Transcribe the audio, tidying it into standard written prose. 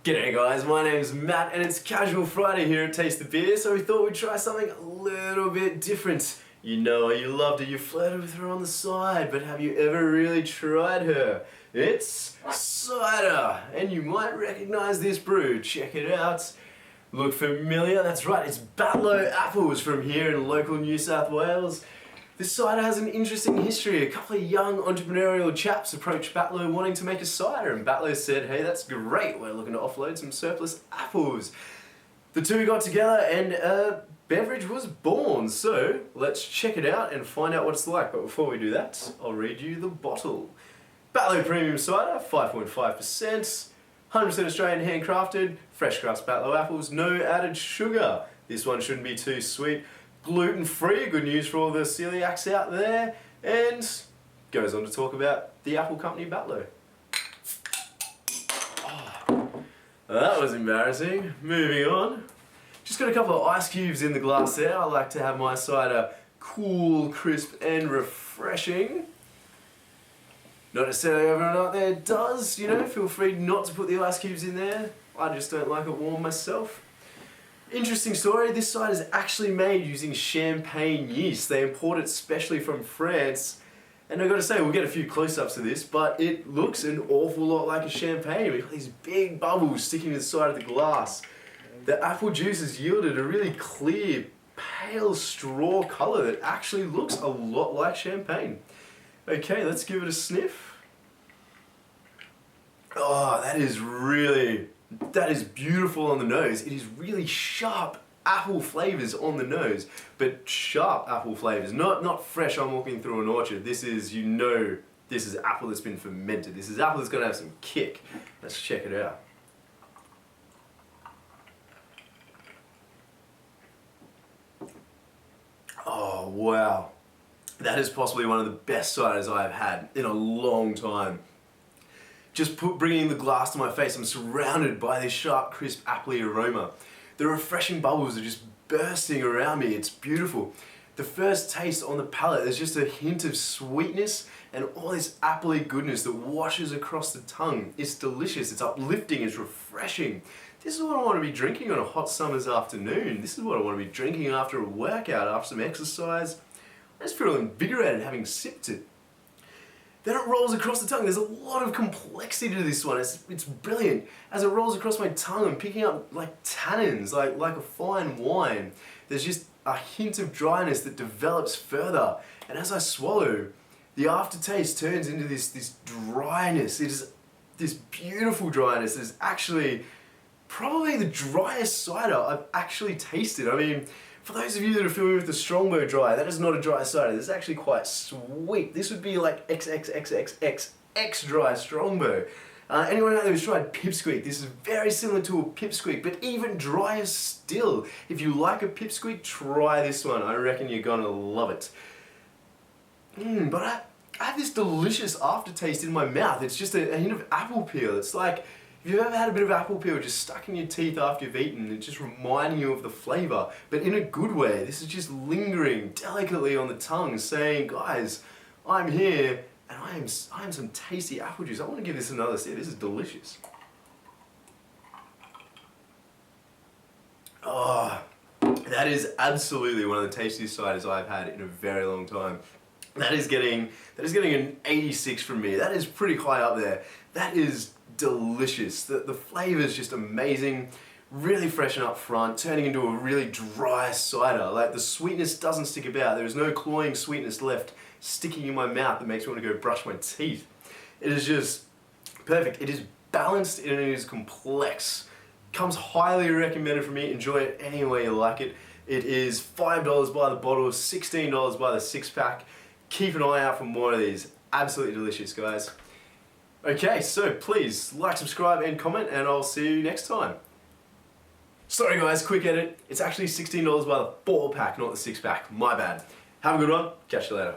G'day guys, my name's Matt and it's Casual Friday here at Taste the Beer, so we thought we'd try something a little bit different. You know her, you loved her, you flirted with her on the side, but have you ever really tried her? It's cider, and you might recognise this brew. Check it out. Look familiar? That's right, it's Batlow apples from here in local New South Wales. This cider has an interesting history. A couple of young entrepreneurial chaps approached Batlow wanting to make a cider, and Batlow said, hey, that's great, we're looking to offload some surplus apples. The two got together and a beverage was born, so let's check it out and find out what it's like. But before we do that, I'll read you the bottle. Batlow Premium Cider, 5.5%, 100% Australian handcrafted, fresh crust Batlow apples, no added sugar. This one shouldn't be too sweet. Gluten-free, good news for all the celiacs out there, and goes on to talk about the apple company Batlow. Oh, that was embarrassing. Moving on. Just got a couple of ice cubes in the glass there. I like to have my cider cool, crisp and refreshing. Not necessarily everyone out there does, you know, feel free not to put the ice cubes in there. I just don't like it warm myself. Interesting story, this cider is actually made using champagne yeast. They import it specially from France. And I've got to say, we'll get a few close-ups of this, but it looks an awful lot like a champagne. We've got these big bubbles sticking to the side of the glass. The apple juice has yielded a really clear, pale straw colour that actually looks a lot like champagne. Okay, let's give it a sniff. Oh, that is beautiful on the nose. It is really sharp apple flavours on the nose, but sharp apple flavours, not fresh. I'm walking through an orchard. This is, you know, this is apple that's been fermented. This is apple that's going to have some kick. Let's check it out. Oh wow, that is possibly one of the best ciders I have had in a long time. Just bringing the glass to my face, I'm surrounded by this sharp, crisp, appley aroma. The refreshing bubbles are just bursting around me. It's beautiful. The first taste on the palate, there's just a hint of sweetness and all this appley goodness that washes across the tongue. It's delicious, it's uplifting, it's refreshing. This is what I want to be drinking on a hot summer's afternoon. This is what I want to be drinking after a workout, after some exercise. I just feel invigorated having sipped it. Then it rolls across the tongue. There's a lot of complexity to this one. It's brilliant. As it rolls across my tongue, I'm picking up like tannins, like a fine wine. There's just a hint of dryness that develops further. And as I swallow, the aftertaste turns into this dryness. It is this beautiful dryness. It's actually probably the driest cider I've actually tasted. I mean, for those of you that are familiar with the Strongbow Dry, that is not a dry cider. This is actually quite sweet. This would be like XXXXX dry Strongbow. Anyone out there who's tried Pipsqueak, this is very similar to a Pipsqueak, but even drier still. If you like a Pipsqueak, try this one. I reckon you're gonna love it. But I have this delicious aftertaste in my mouth. It's just a hint of apple peel. It's like, if you've ever had a bit of apple peel just stuck in your teeth after you've eaten, it's just reminding you of the flavour, but in a good way. This is just lingering delicately on the tongue, saying, guys, I'm here, and I am some tasty apple juice. I want to give this another sip. This is delicious. Oh, that is absolutely one of the tastiest ciders I've had in a very long time. That is getting an 86 from me. That is pretty high up there. That is delicious. The flavour is just amazing, really fresh and up front, turning into a really dry cider. Like, the sweetness doesn't stick about. There is no cloying sweetness left sticking in my mouth that makes me want to go brush my teeth. It is just perfect. It is balanced and it is complex. Comes highly recommended for me. Enjoy it any way you like it. It is $5 by the bottle, $16 by the 6-pack. Keep an eye out for more of these. Absolutely delicious, guys. Okay, so please like, subscribe and comment, and I'll see you next time. Sorry guys, quick edit. It's actually $16 by the 4-pack, not the 6-pack. My bad. Have a good one. Catch you later.